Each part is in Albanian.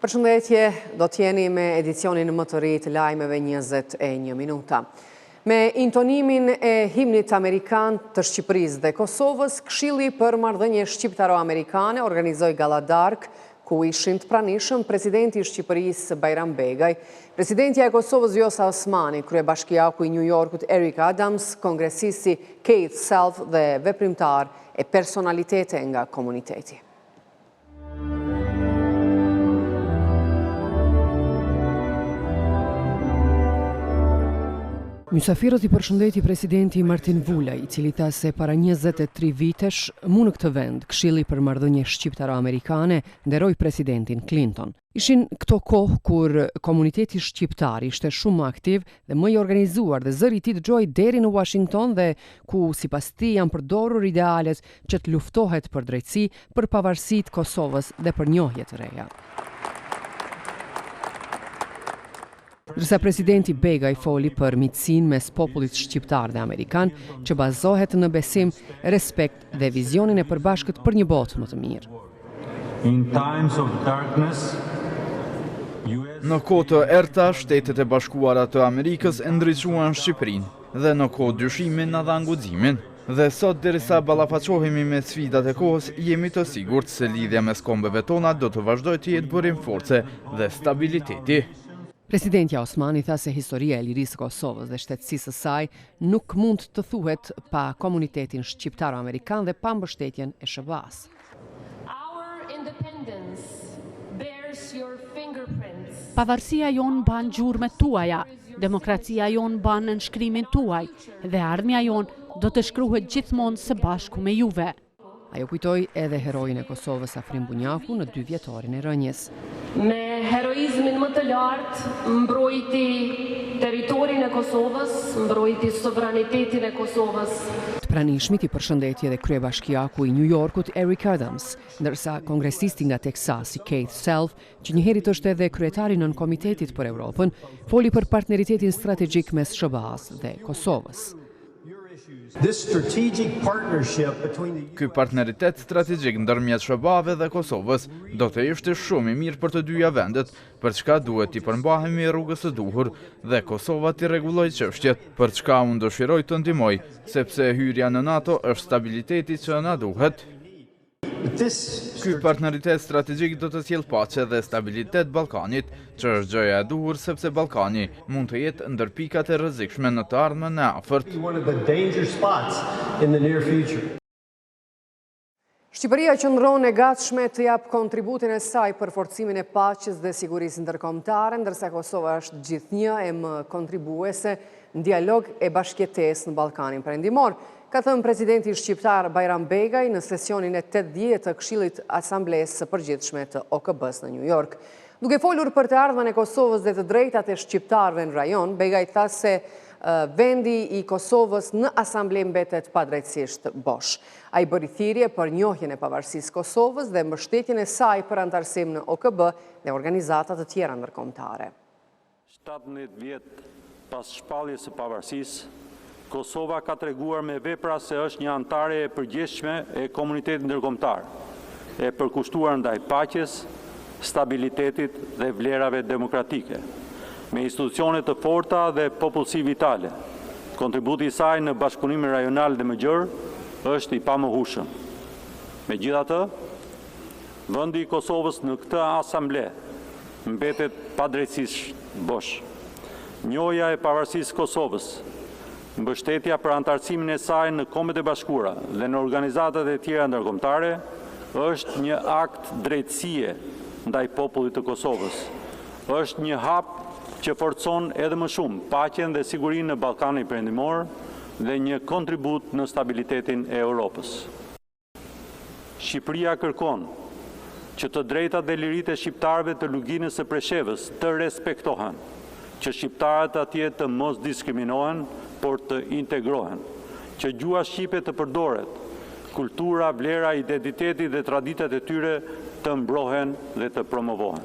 Përshëndetje, do t'jeni me edicionin më të ri të lajmeve 21 minuta. Me intonimin e himnit amerikan të Shqipërisë dhe Kosovës, Këshilli për Marrëdhënie Shqiptaro-Amerikane organizoi galla darkë ku ishin të pranishëm presidenti i Shqipërisë Bajram Begaj, presidentja e Kosovës Vjosa Osmani, kryebashkiaku i New Yorkut Eric Adams, kongresisti Keith Self dhe veprimtar e personalitete nga komuniteti. Mysafirët i përshëndeti presidenti Martin Vulaj, i cili tha se para 23 vitesh mu në këtë vend, Këshilli për Marrëdhënie Shqiptaro-Amerikane nderoi presidentin Clinton. Ishin këto kohë kur komuniteti shqiptar ishte shumë më aktiv dhe më i organizuar dhe zëri i tij dëgjoi deri në Washington dhe ku sipas tij janë përdorur idealet që të luftohet për drejtësi, për pavarësitë Kosovës dhe për njohje të reja. Ndërsa presidenti Begaj foli për miqësinë mes popullit shqiptar dhe amerikan, që bazohet në besim, respekt dhe vizionin e përbashkët për një botë më të mirë. Në kohë të errta, Shtetet e Bashkuara të Amerikës e ndriçuan Shqipërinë dhe në kohë dyshimin dhe nguximin. Dhe sot, derisa ballafaqohemi me sfidat e kohës, jemi të sigurt se lidhja mes kombeve tona do të vazhdojë të jetë burim force dhe stabiliteti. Presidentja Osmani tha se historia e lirisë së Kosovës dhe shtetësisë së saj nuk mund të thuhet pa komunitetin shqiptaro-amerikan dhe pa mbështetjen e SBA-s. Pavarësia jonë ban gjurmët tuaja, demokracia jonë ban në shkrimin tuaj dhe ardhmja jonë do të shkruhet gjithmonë së bashku me juve. Ajo kujtoi edhe heroin e Kosovës Afrim Bunjaku në 2 vjetorin e rënjes. Me heroizmin më të lartë, mbrojti territorin e Kosovës, mbrojti sovranitetin e Kosovës. Të pranishmit i përshëndeti edhe kryebashkiaku i New Yorkut Eric Adams, ndërsa kongresisti nga Teksasi Keith Self, që njëherët është edhe kryetari nën Komitetit për Europën, foli për partneritetin strategjik mes SBA-s dhe Kosovës. Ky partneritet strategjik ndërmjet SBA-ve dhe Kosovës do të ishte shumë i mirë për të dyja vendet, për çka duhet t'i përmbahemi rrugës së duhur dhe Kosova t'i rregullojë çështjet, për çka unë dëshiroj të ndihmoj, sepse hyrja në NATO është stabiliteti që na duhet. Ky partneritet strategjik do të sjellë paqe dhe stabilitet Ballkanit, që është gjëja e duhur sepse Ballkani mund të jetë ndër pikat e rrezikshme në të ardhmen e afërt. Shqipëria qëndron e gatshme të jap kontributin e saj për forcimin e paqes dhe sigurisë ndërkombëtare, ndërsa Kosova është gjithnjë e më kontribuese në dialog e bashkëjetesë në Ballkanin Perëndimor, ka thënë presidenti shqiptar Bajram Begaj në sesionin e 80 të Këshillit Asamblesë së Përgjithshme të OKB-s në New York. Duke folur për të ardhmen e Kosovës dhe të drejtat e shqiptarëve në rajon, Begaj tha se vendi i Kosovës në asamble mbetet padrejtësisht bosh. Ai bëri thirrje për njohjen e pavarësisë Kosovës dhe mbështetjen e saj për antarësim në OKB dhe organizata të tjera ndërkombëtare. 17 vjet pas shpalljes së pavarësisë, Kosova ka treguar me vepra se është një anëtare e përgjithshme e komunitetit ndërkombëtar, e përkushtuar ndaj paqes, stabilitetit dhe vlerave demokratike, me institucione të forta dhe popullsi vitale. Kontributi i saj në bashkëpunimin rajonal dhe më gjerë është i pamohueshëm. Megjithatë, vendi i Kosovës në këtë asamble mbetet padrejtësisht bosh. Njohja e pavarësisë Kosovës, mbështetja për antarësimin e saj në Kombet e Bashkuara dhe në organizatat e tjera ndërkombëtare është një akt drejtësie ndaj popullit të Kosovës. Është një hap që forcon edhe më shumë paqen dhe sigurinë në Ballkanin Perëndimor dhe një kontribut në stabilitetin e Europës. Shqipëria kërkon që të drejtat dhe liritë e shqiptarëve të luginës së Preshevës të respektohen, që shqiptarët atje të mos diskriminohen, por të integrohen, që gjuha shqipe të përdoret, kultura, vlera, identiteti dhe traditat e tyre të mbrohen dhe të promovohen.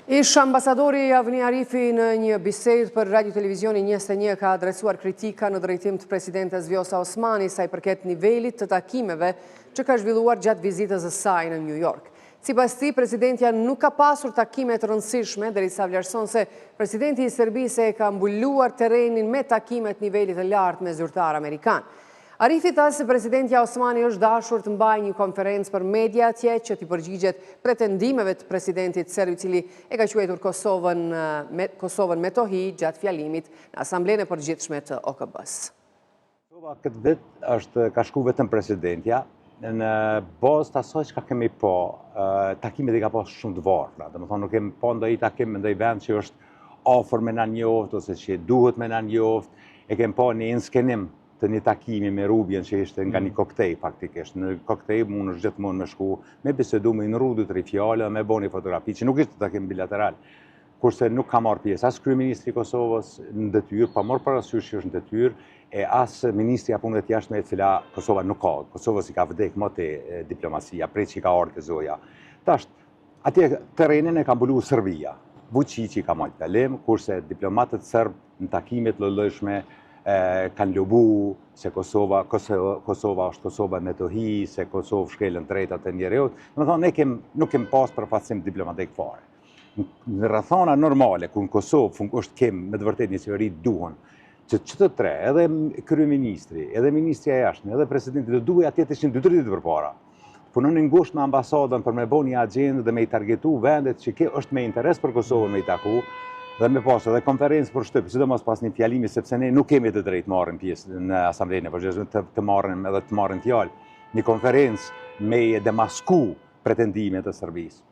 Ish ambasadori Avni Arifi në një bisedë për Radio Televizioni 21 ka adresuar kritika në drejtim të presidentes Vjosa Osmani sa i përket nivelit të takimeve që ka zhvilluar gjatë vizitës së saj në New York. Sipas tij, presidentja nuk ka pasur takime të rëndësishme, derisa vlerëson se presidenti i Serbisë e ka mbuluar terrenin me takime të nivelit të lartë me zyrtar amerikan. Arifi tha se presidentja Osmani është dashur të mbajë një konferencë për media atje që t'i përgjigjet pretendimeve të presidentit serb i cili e ka quajtur Kosovën me tohi gjatë fjalimit në Asamblenë e Përgjithshme të OKB-s. Këtë vit ka shku vetëm presidentja, në bazë të asaj që ka kemi po, takimet i ka pas shumë të varfra. Dhe më thonë, nuk kemi po ndoj takim me ndoj vend që është ofër me në njoft, ose që duhet me në njoft, e kemi po një inskenim të një takimi me Rubjen që ishte nga një koktej faktikisht. Në koktej mund është gjithmonë me shku, me bisedu me në rrudu të rifjallë, me bo një fotografi, që nuk ishte takim bilateral. Kurse nuk ka marrë pjesë as kryeministri i Kosovës në detyrë, pa marrë parasysh që është në detyrë, e as ministri apo punëve të jashtme e cila Kosova nuk ka. Kosovës i ka vdek më të diplomacia, prej që i ka ardhur zoja. Tash, atje terrenin e ka mbulu Serbia. Vučić ka marrë kalim, kurse diplomatët serb në takimet lloj-llojshme kanë lobu se Kosova është Kosova me tohi, se Kosovë shkelën drejtat e njerëzit. Domethënë nuk kem pas përfaqësim diplomatik fare. Në rrethana normale, kur në Kosovë është kemë me të vërtet një qeveri duhen, që të tre, edhe kryeministri, edhe ministri e jashtme, edhe presidenti të duhet atje të 2-3 ditë përpara. Punon në ngushtë me ambasadën për me bo një agendë dhe me i targetu vendet që është me interes për Kosovën me i taku, dhe me pasë edhe konferencë për shtypë, sidomos pas një fjalimi, sepse ne nuk kemi të drejtë marrin pjesë në Asamblenë e Përgjithshme të marrin edhe të marrin fjalë, një konferencë me demasku pretendimet e Serbisë.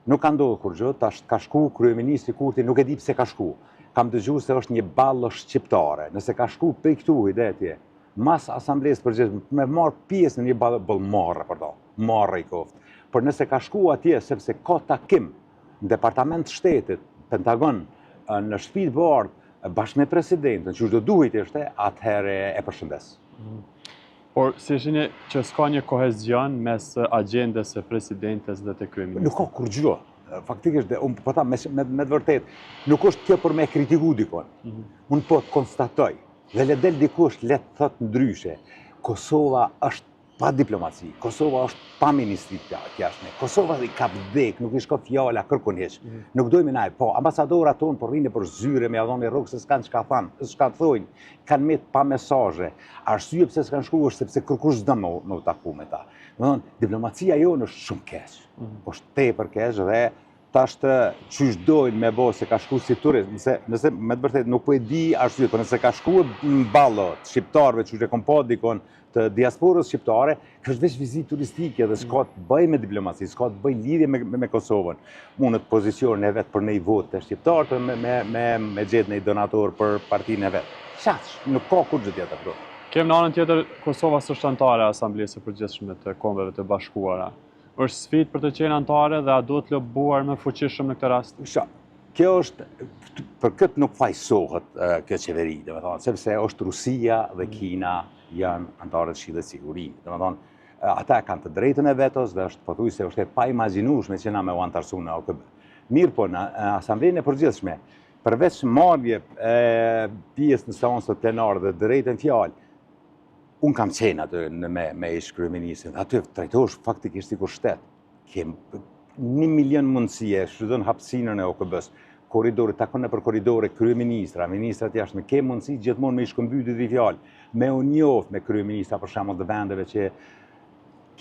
Nuk ka ndodhur kur gjë, tash ka shku kryeministri Kurti, nuk e di pse ka shku. Kam dëgjuar se është një ballë shqiptare. Nëse ka shku prej këtu ide atje, mas Asamblesë Përgjithshme, me marr pjesë në një ballë marrë i koftë. Por nëse ka shku atje sepse ka takim në Departament të Shtetit, Pentagon, në shtëpi të bardhë bashkë me presidentën, që do duhet ishte, atëherë e përshëndes. Por si shini që s'ka një kohezion mes agendës e presidentes dhe të kryeministrit? Nuk ka kur gjë. Faktikisht, unë po ta me të vërtet, nuk është kjo për me kritiku dikon. Unë po të konstatoj, dhe le del dikush le të thot ndryshe, Kosova është pa diplomaci, Kosova është pa ministri të jashtme, Kosova i ka vdek, nuk i shko fjala kërkun heq. Nuk dojmë naj, po, ambasadorat tonë për rrinë për zyre me adhoni rrugë se s'kanë çka thanë, s'ka të thojnë, kanë met pa mesazhe. Arsye pse s'kanë shku është sepse kërkush s'do me u taku me ta. Diplomacia jonë është shumë keq, është tepër keq dhe tash të qysh dojnë me bo se ka shku si turist, nëse me të vërtet nuk po e di arsye, por nëse ka shku në ballo të shqiptarëve që e kom pa dikon të diasporës shqiptare, është veç vizitë turistike dhe s'ka të bëj me diplomaci, s'ka të bëj lidhje me Kosovën. Mund të pozicionin e vetë për një votë të shqiptarët me gjetë një donator për partinë e vetë. Qaq, nuk ka kur gjë tjetër. Kem në anën tjetër, Kosova është antare e Asamblesë së Përgjithshme të Kombeve të Bashkuara. Është sfidë për të qenë antare dhe a duhet lobuar më fuqishëm në këtë rast? Kjo është, për këtë nuk fajsohet kjo qeveri, sepse është Rusia dhe Kina janë antarët Këshillit të Sigurimit. Ata kanë të drejtën e vetos dhe është pothuajse është e pa imagjinueshme që na me u antarësu në OKB. Mirë po, në Asamblenë e Përgjithshme, përveç marrje pjesë në seancët plenare dhe drejtën fjalë, unë kam qenë aty me ish kryeministrin, aty trajtohesh faktikisht sikur shtet. Kem 1 milion mundësie, shfrytëzon hapësinën e OKB-s, korridore, takon nëpër korridore kryeministra, ministrat jashtme, ke mundësi gjithmonë me i shkëmbyty tri fjalë, me u njoft me kryeministra për shembull të vendeve që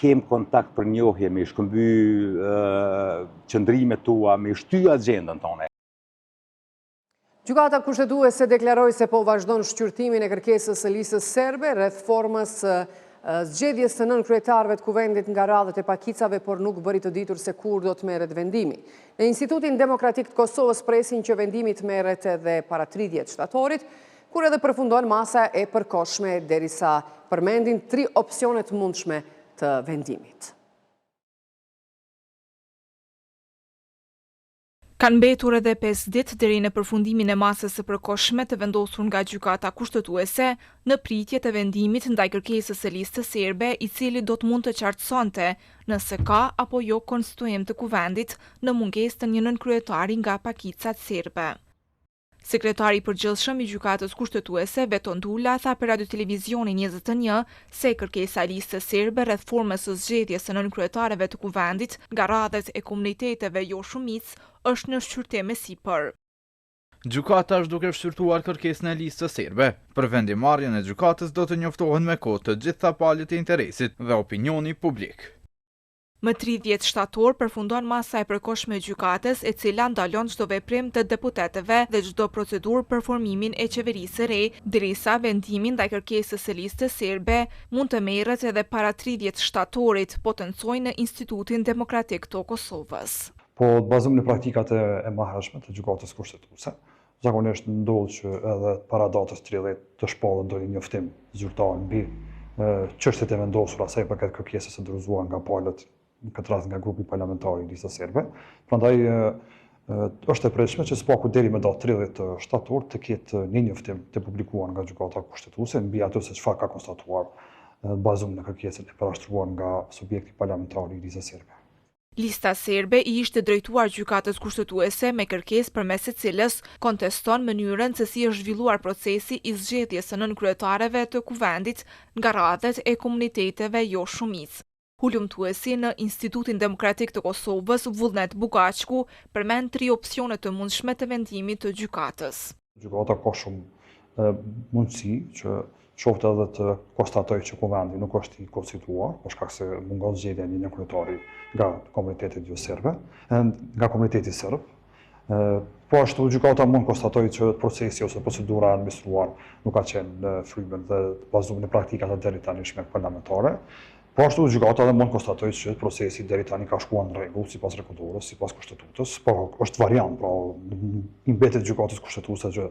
kem kontakt për njohje, me i shkëmby qëndrimet tua, me i shty agendën tonë. Gjykata kushtetuese deklaroi se po vazhdon shqyrtimin e kërkesës së listës serbe rreth formës zgjedhjes të 9 kryetarëve të kuvendit nga radhët e pakicave, por nuk bëri të ditur se kur do të merret vendimi. Në Institutin Demokratik të Kosovës presin që vendimi të merret edhe para 30 shtatorit, kur edhe përfundon masa e përkohshme derisa përmendin 3 opsione të mundshme të vendimit. Kanë mbetur edhe 5 ditë deri në përfundimin e masës së përkohshme të vendosur nga gjykata kushtetuese në pritje të vendimit ndaj kërkesës së listës serbe, i cili do të mund të qartësonte nëse ka apo jo konstituim të kuvendit në mungesë të një nënkryetari nga pakicat serbe. Sekretari i përgjithshëm i gjykatës kushtetuese Veton Dula tha për Radio Televizioni 21 se kërkesa e listës serbe rreth formës së zgjedhjes së nënkryetarëve të kuvendit nga radhët e komuniteteve jo shumicë është në shqyrtim e sipër. Gjykata është duke shqyrtuar kërkesën e listës serbe. Për vendimarrjen e gjykatës do të njoftohen me kohë të gjitha palët e interesit dhe opinioni publik. Më 30 shtator përfundon masa e përkohshme e gjykatës, e cila ndalon çdo veprim të deputetëve dhe çdo procedurë për formimin e qeverisë së re, derisa vendimi ndaj kërkesës së listës serbe mund të merret edhe para 30 shtatorit, potencojnë në Institutin Demokratik të Kosovës. Po bazojmë në praktikat e mëhershme të gjykatës kushtetuese. Zakonisht ndodh që edhe para datës 30 të shpallën ndonjë njoftim zyrtar mbi çështjet e vendosura sa i përket kërkesës së dorëzuar nga palët, në këtë rast nga grupi parlamentar i listës serbe. Prandaj është e pritshme që spaku deri më datë 30 shtator të ketë një njoftim të publikuar nga gjykata kushtetuese mbi atë se çfarë ka konstatuar bazuar në kërkesën e parashtruar nga subjekti parlamentar i listës serbe. Lista serbe i ishte drejtuar gjykatës kushtetuese me kërkesë përmes së cilës konteston mënyrën se si është zhvilluar procesi i zgjedhjes së nënkryetarëve të kuvendit nga radhët e komuniteteve jo shumicë. Hulumtuesi në Institutin Demokratik të Kosovës, Vullnet Bugaqku, përmend 3 opsione të mundshme të vendimit të gjykatës. Gjykata ka shumë mundësi që qoftë edhe të konstatoj që kuvendi nuk është i konstituar, për shkak se mungon zgjedhja një nënkryetari nga komunitetet jo serbe, nga komuniteti serb. Po ashtu gjykata mund konstatoj që procesi ose procedura e administruar nuk ka qenë në frymën dhe bazuar në praktikat e deri tanishme parlamentare. Po ashtu gjykata edhe mund konstatoj që procesi deri tani ka shkuar në rregull sipas rekodorës, sipas kushtetutës, po është variant, pra i mbetet gjykatës kushtetuese që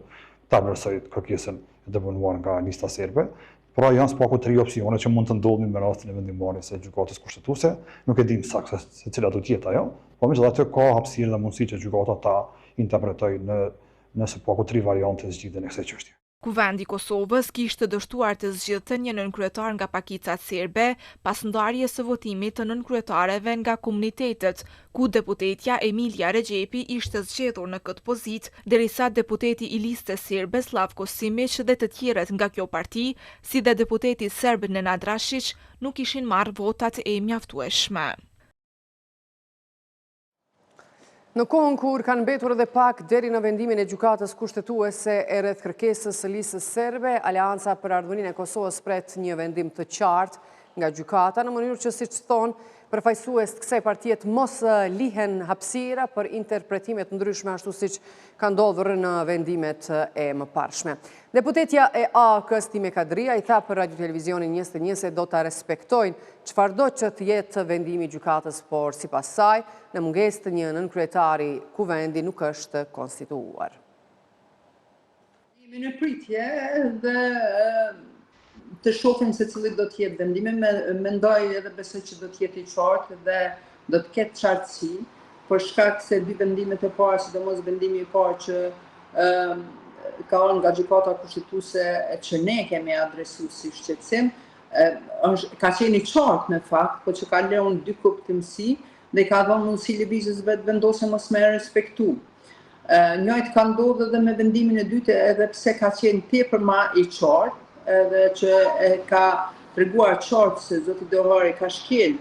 ta vlerësoj kërkesën e deponuar nga lista serbe. Pra janë spaku 3 opsione që mund të ndodhin me rastin e vendimarrjes së gjykatës kushtetuese. Nuk e dim saktë se cila do të jetë ajo, por megjithatë ka hapësirë dhe mundësi që gjykata ta interpretojë në spaku 3 variante zgjidhjen e kësaj çështje. Kuvendi i Kosovës kishte dështuar të zgjidhte një nënkryetar nga pakicat serbe pas ndarjes së votimit të nënkryetarëve nga komunitetet, ku deputetja Emilia Regjepi ishte zgjedhur në këtë pozitë, derisa deputeti i listës serbe Slavko Simić dhe të tjerët nga kjo parti, si dhe deputeti serb Nenad Rashić, nuk ishin marrë votat e mjaftueshme. Në kohën kur kanë mbetur edhe pak deri në vendimin e gjykatës kushtetuese e rreth kërkesës së listës serbe, Aleanca për Ardhëninë e Kosovës pret një vendim të qartë nga gjykata, në mënyrë që, siç thonë, përfaqësues të kësaj partie mos lihen hapësira për interpretimet ndryshme ashtu siç ka ndodhur në vendimet e mëparshme. Deputetja e AK-s Time Kadria i tha për Radio Televizionin 21 se do ta respektojnë çfarëdo që të jetë vendimi i gjykatës, por sipas saj, në mungesë të një nënkryetari kuvendi nuk është konstituar. Jemi në pritje dhe të shohim se cili do të jetë vendimi, mendoj edhe besoj që do të jetë i qartë dhe do të ketë qartësi, për shkak se 2 vendimet e parë, sidomos vendimi i parë që ka ardhur nga gjykata kushtetuese që ne kemi adresuar si shqetësim, ka qenë i qartë në fakt, por që ka lënë 2 kuptimësi dhe ka dhënë mundësi lëvizjesve të vendosë mos më respektu. Njëjtë ka ndodhur edhe me vendimin e dytë, edhe pse ka qenë tepër më i qartë, edhe që ka treguar qartë se zoti Dohari ka shkel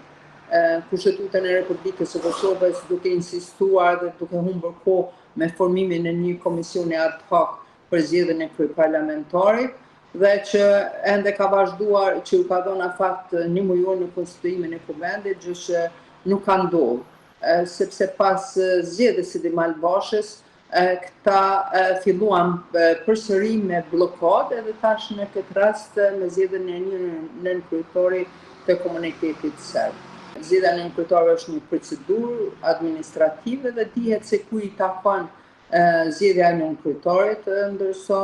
Kushtetutën e Republikës së Kosovës duke insistuar dhe duke humbur kohë me formimin e një komisioni ad hoc për zgjedhjen e kryeparlamentarit dhe që ende ka vazhduar që u ka dhënë afat 1 muaj në konstituimin e kuvendit, gjë që nuk ka ndodhur, sepse pas zgjedhjes së Demalbashës këta filluan përsëri me blokadë edhe tash në këtë rast me zgjedhjen e një nënkryetari të komunitetit serb. Zgjedhja e nënkryetarit është një procedurë administrative dhe dihet se ku i takon zgjedhja e nënkryetarit, ndërsa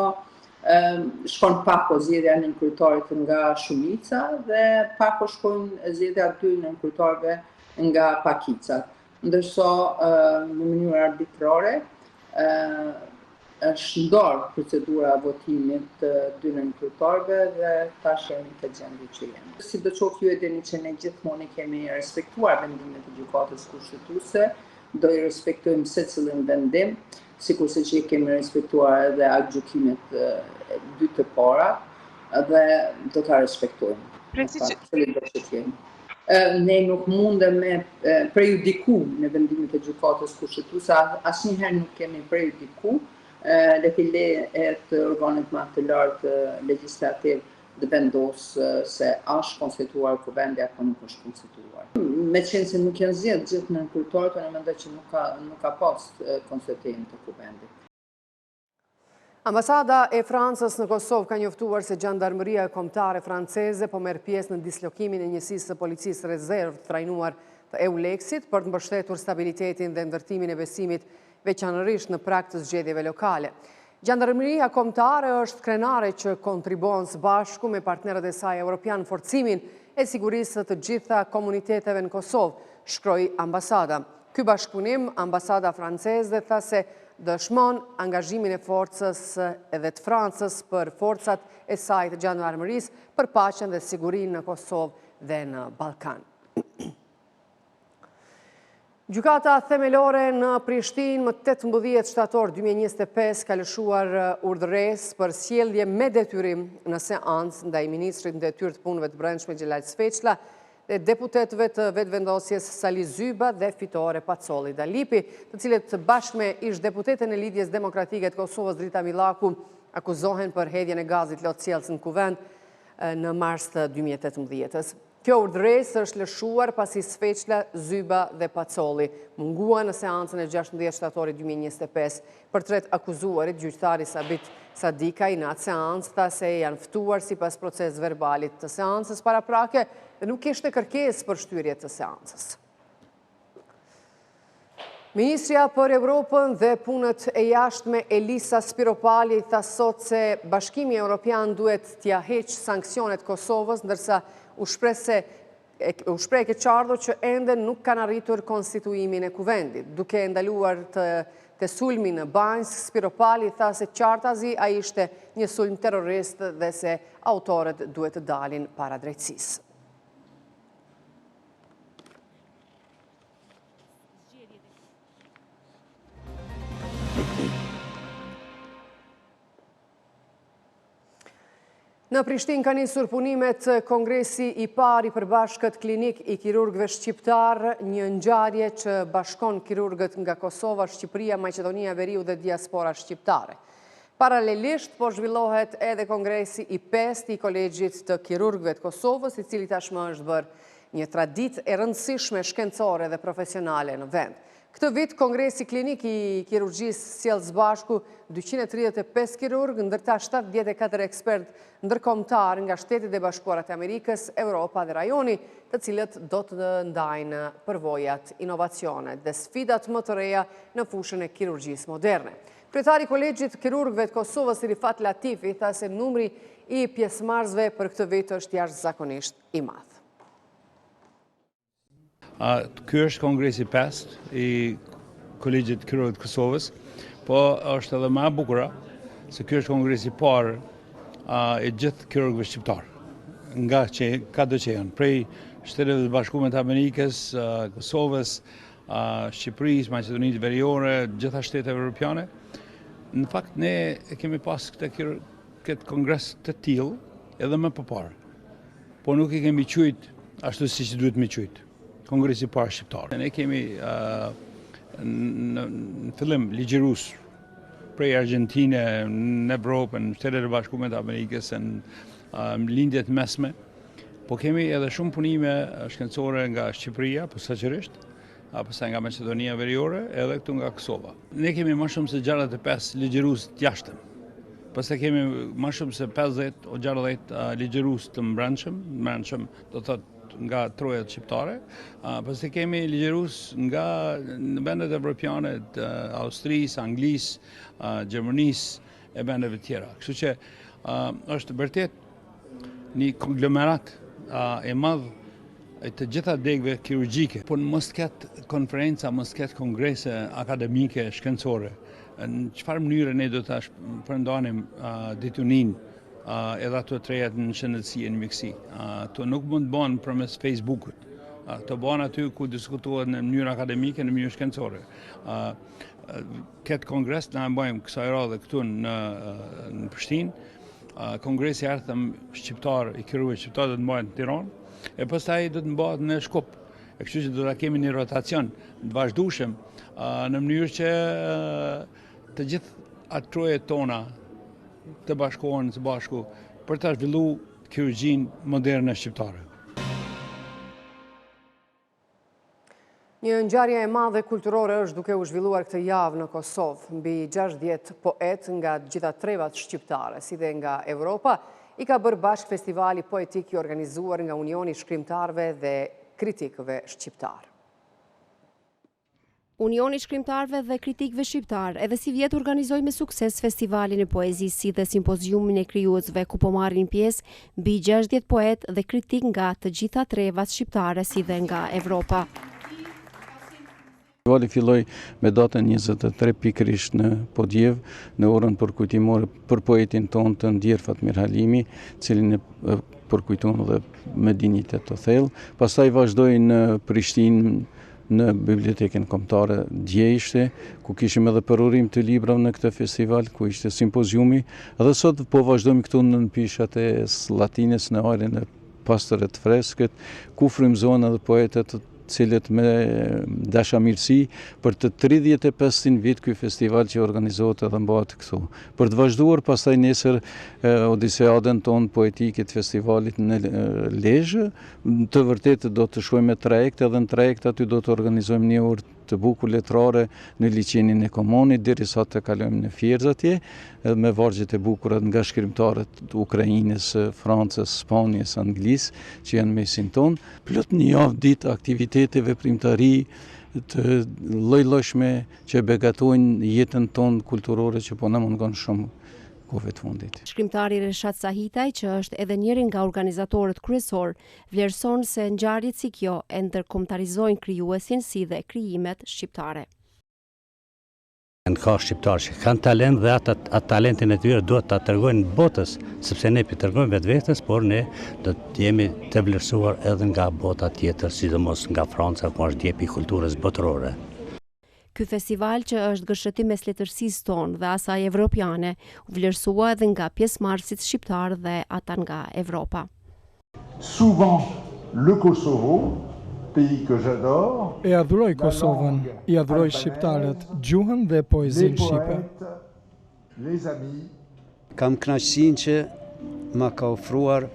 shkon pako zgjedhja e nënkryetarit nga shumica dhe pako shkojnë zgjedhja 2 nënkryetarëve nga pakicat. Ndërsa në mënyrë arbitrare është ndarë procedura votimit të 2 nënkryetarëve dhe tash jemi të gjendje që jemi. Sidoqoftë ju e dini që ne gjithmonë kemi respektuar vendimet e gjykatës kushtetuese do i respektojmë secilin vendim, sikurse që i kemi respektuar edhe aktgjykimet e dy të para, dhe do ta respektojmë. Ne nuk mundem me prejudiku në vendimet e gjykatës kushtetuese, asnjëherë nuk kemi prejudiku, të organet më të lartë legjislativ dhe vendos se është konstituar kuvendi apo nuk është konstituar. Me qenë se nuk janë zgjedhur gjithë nënkurtorët, unë mendoj që nuk ka pas konsultim të kuvendit. Ambasada e Francës në Kosovë ka njoftuar se Gjandarmeria Kombëtare franceze po merr pjesë në dislokimin e njësisë së policisë rezervë të trajnuar të EULEX-it për të mbështetur stabilitetin dhe ndërtimin e besimit veçanërisht në prag të zgjedhjeve lokale. Gjandarmeria Kombëtare është krenare që kontribuon së bashku me partnerët e saj evropian forcimin e sigurisë të gjitha komuniteteve në Kosovë, shkroi ambasada. Ky bashkëpunim, ambasada franceze tha se dëshmon angazhimin e forcës edhe të Francës për forcat e saj të gjandarmerisë për paqen dhe sigurinë në Kosovë dhe në Ballkan. Gjykata themelore në Prishtinë më 18 shtator 2025 ka lëshuar urdhëresë për sjellje me detyrim në seancë ndaj ministrit në detyrë të punëve të brendshme Xhelal Sveçlla dhe deputetëve të vetëvendosjes Sali Zyba dhe Fitore Pacolli Dalipi, të cilët bashkë me ish deputeten e Lidhjes Demokratike të Kosovës Drita Millaku akuzohen për hedhjen e gazit lotësjellës në kuvend në mars të 2018-s. Kjo urdhëresë është lëshuar pasi Sveçlla, Zyba dhe Pacolli munguan në seancën e 16 shtatorit 2025. Për tret akuzuarit, gjyqtari Sabit Sadikaj në atë seancë tha se janë ftuar sipas proces verbalit të seancës paraprake dhe nuk kishte kërkesë për shtyrje të seancës. Ministria për Evropën dhe punët e jashtme Elisa Spiropali tha sot se Bashkimi Evropian duhet t'ia heqë sanksionet Kosovës, ndërsa u shpreh ke qartë që ende nuk kanë arritur konstituimin e kuvendit. Duke ndaluar të sulmi në Banjsk, Spiropali tha se qartazi ai ishte një sulm terrorist dhe se autorët duhet të dalin para drejtësisë. Në Prishtinë ka nisur punimet kongresi i parë i përbashkët klinik i kirurgëve shqiptar, një ngjarje që bashkon kirurgët nga Kosova, Shqipëria, Maqedonia e Veriut dhe diaspora shqiptare. Paralelisht po zhvillohet edhe kongresi i 5 i Kolegjit të Kirurgëve të Kosovës, i cili tashmë është bërë një traditë e rëndësishme shkencore dhe profesionale në vend. Këtë vit, Kongresi Klinik i Kirurgjisë sjell së bashku 235 kirurg, ndërta 74 ekspert ndërkombëtar nga Shtetet e Bashkuara të Amerikës, Europa dhe rajoni, të cilët do të ndajnë përvojat, inovacionet dhe sfidat më të reja në fushën e kirurgjisë moderne. Kryetari i Kolegjit të Kirurgëve të Kosovës, Rifat Latifi, tha se numri i pjesëmarrësve për këtë vit është jashtëzakonisht i madh. Ky është kongresi 5 i Kolegjit të Kirurgëve të Kosovës, po është edhe më e bukur se ky është kongresi i parë i gjithë kirurgëve shqiptar, nga që kado që janë, prej Shteteve të Bashkuara të Amerikës, Kosovës, Shqipërisë, Maqedonisë Veriore, gjitha shtetet evropiane. Në fakt ne kemi pas këtë kongres të tillë edhe më përpara, po nuk i kemi quajt ashtu siç duhet me quajt. Kongresi i parë shqiptar. Ne kemi në fillim ligjërues prej Argjentine, në Evropë, në Shtetet e Bashkuara të Amerikës, në lindjet mesme, po kemi edhe shumë punime shkencore nga Shqipëria, posaçërisht, pastaj nga Maqedonia Veriore, edhe këtu nga Kosova. Ne kemi më shumë se 65 ligjërues të jashtëm. Pastaj kemi më shumë se 50 o 60 ligjërues të brendshëm, do thotë nga trojet shqiptare, pastaj kemi ligjërues nga vendet evropiane të Austrisë, Anglisë, Gjermanisë e vendeve tjera. Kështu që është vërtet një konglomerat e madh të gjitha degëve kirurgjike, por mos ketë konferenca, mos ketë kongrese akademike shkencore. Në çfarë mënyre ne do ta përndanim dituninë edhe ato të reja në shëndetësi e në mjekësi. Ato nuk mund të bëhen përmes Facebookut, të bëhen aty ku diskutohet në mënyrë akademike, në mënyrë shkencore. Këtë kongres na e bëjmë kësaj radhe këtu në Prishtinë. Kongresi ardhëm shqiptar, i kërruar shqiptar do të mbahet në Tiranë, e pastaj do të mbahet në Shkup. E kështu që do ta kemi një rotacion të vazhdueshëm në mënyrë që të gjithë atë trojet tona të bashkohen së bashku për ta zhvilluar kirurgjinë moderne shqiptare. Një ngjarje e madhe kulturore është duke u zhvilluar këtë javë në Kosovë. Mbi 60 poet nga gjitha trevat shqiptare, si dhe nga Evropa, i ka bërë bashkë festivali poetik i organizuar nga Unioni i Shkrimtarëve dhe Kritikëve Shqiptar. Unioni i Shkrimtarëve dhe Kritikëve Shqiptar edhe si vjet organizoi me sukses festivalin e poezisë dhe simpoziumin e krijuesve ku po marrin pjesë mbi 60 poet dhe kritik nga të gjitha trevat shqiptare si dhe nga Evropa. Festivali filloi me datën 23 pikërisht në Podjev, në orën përkujtimore për poetin tonë të ndjer Fatmir Halimi, cilin e përkujton dhe me dinjitet të thellë. Pastaj vazhdoi në Prishtinë në Bibliotekën Kombëtare dje, ku kishim edhe përurim të librave në këtë festival, ku ishte simpoziumi, dhe sot po vazhdojmë këtu në pishat e Sllatinës në ajrin e pastër të freskët, ku frymëzohen edhe poetët cilët me dashamirësi për të 35 vit ky festival që organizohet edhe mbahet këtu. Për të vazhduar pastaj nesër odiseadën tonë poetike të festivalit në Lezhë, të vërtetë do të shkojmë me trajekt, edhe në trajekt aty do të organizojmë një orë të bukur letrare në liçenin e Komonit, derisa të kalojmë në Fierz atje, me vargjet e bukura nga shkrimtarët Ukrainës, Francës, Spanjës, Anglisë, që janë mesin tonë. Plot një javë ditë aktivitete, veprimtari të lloj-llojshme që begatojnë jetën tonë kulturore që po na mungon shumë kohëve të fundit. Shkrimtari Reshat Sahitaj, që është edhe njëri nga organizatorët kryesor, vlerëson se ngjarjet si kjo e ndërkombëtarizojnë krijuesin si dhe krijimet shqiptare. Ka shqiptarë që kanë talent dhe atë talentin e tyre duhet ta tregojnë botës, sepse ne pi tregojmë vetvetes, por ne do të jemi të vlerësuar edhe nga bota tjetër, sidomos nga Franca, ku është djepi i kulturës botërore. Ky festival, që është gëshëtim mes letërsisë tonë dhe asaj evropiane, u vlerësua edhe nga pjesëmarrësit shqiptar dhe ata nga Evropa. Souvent le Kosovo, pays que j'adore. E adhuroj Kosovën, i adhuroj shqiptarët, gjuhën dhe poezinë shqipe. Les amis. Kam kënaqësinë që ma ka ofruar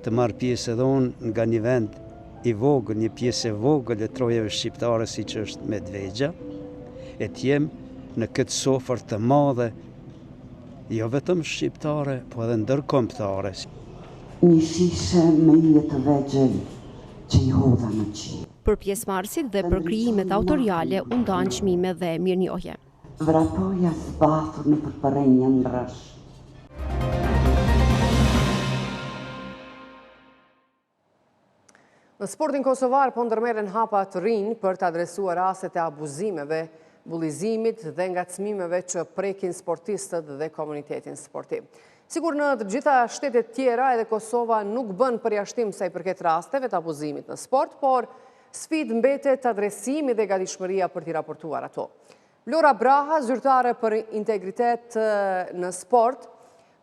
të marr pjesë edhe unë nga një vend i vogël, një pjesë e vogël e trojave shqiptare siç është Medvegja. E t'jem në këtë sofër të madhe, jo vetëm shqiptare, po edhe ndërkombëtare. Një shishe me jetë të vegjël që i hodha në qiell. Për pjesëmarrësit dhe për krijimet autoriale u ndan çmime dhe mirënjohje. Vratoja zbathur në përpërenjë ndrash. Në sportin kosovar po ndërmerren hapa të rinj për të adresuar rastet e abuzimeve, bullizimit dhe ngacmimeve që prekin sportistët dhe komunitetin sportiv. Sigur në të gjitha shtetet tjera, edhe Kosova nuk bën përjashtim sa i përket rasteve të abuzimit në sport, por sfidë mbetet adresimi dhe gatishmëria për t'i raportuar ato. Vlora Braha, zyrtare për integritet në sport,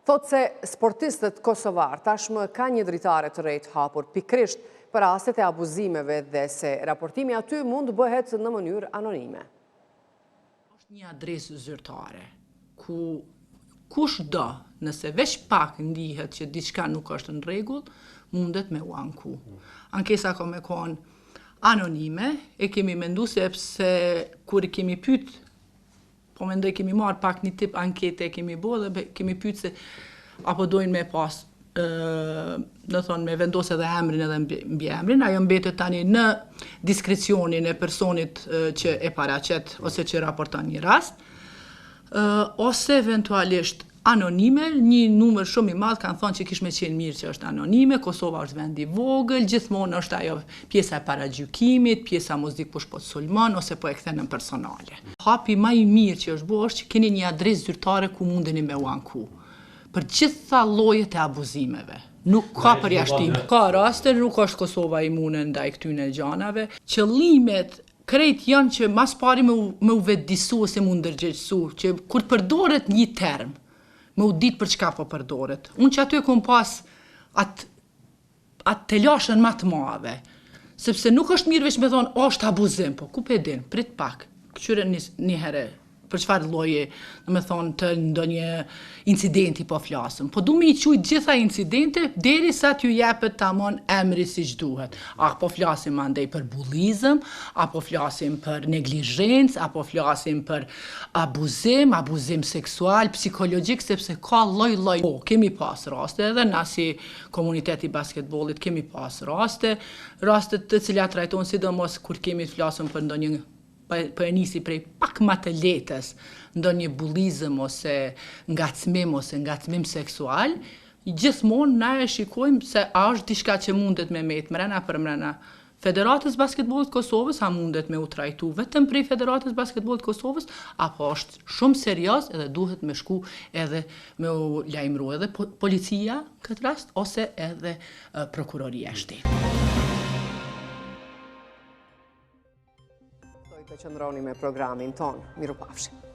thot se sportistët kosovar tashmë ka një dritare të rejt hapur pikrisht për rastet e abuzimeve dhe se raportimi aty mund bëhet në mënyrë anonime. Një adresë zyrtare, ku kush do, nëse veç pak ndihet që diçka nuk është në rregull, mundet me u anku. Ankesa ka me kon anonime, e kemi mendu sepse kur kemi pyet, po mendoj kemi marrë pak një tip ankete kemi bo dhe kemi pyet se apo dojnë me pas do thonë me vendosë edhe emrin edhe mbi emrin, ajo mbetet tani në diskrecionin e personit që e paraqet ose që raporton një rast, ose eventualisht anonime, një numër shumë i madh kanë thonë që kish me qenë mirë që është anonime, Kosova është vend i vogël, gjithmonë është ajo pjesa e paragjykimit, pjesa mos dikush po të sulmon ose po e kthen në personale. Hapi më i mirë që është bërë është që keni një adresë zyrtare ku mundeni me u anku për gjitha llojet e abuzimeve. Nuk ka përjashtim. Ka raste, nuk është Kosova imune ndaj këtyne gjanave. Qëllimet krejt janë që mas pari me u vetëdisu ose me u ndërgjegjësu, që kur përdoret një term, me u ditë për çka po përdoret. Unë që aty e kom pas atë të lashën ma të madhe, sepse nuk është mirë veç me thonë, është abuzim, po ku pe din, prit pak, këqyre një herë, për çfarë lloji, me thonë, të ndonjë incidenti po flasëm. Po du me i qujt gjitha incidente, deri sa t'ju jepet tamon emri si që duhet. A po flasim andej për bullizëm, a po flasim për neglizhencë, a po flasim për abuzim seksual, psikologjik, sepse ka lloj. Po, kemi pas raste, edhe na si komuniteti basketbollit kemi pas raste të cilat trajtojnë sidomos kur kemi të flasëm për ndonjë për e nisi prej pak ma të letës, ndonjë bullizëm ose ngacmim seksual, gjithmonë na e shikojmë se a është diçka që mundet me met mrena për mrena Federatës Basketbollit Kosovës, a mundet me u trajtu vetëm prej Federatës Basketbollit Kosovës, apo është shumë serios edhe duhet me shku edhe me u lajmëru edhe policia këtë rast, ose edhe prokuroria e shtetit. Të qëndroni me programin ton. Mirupafshim.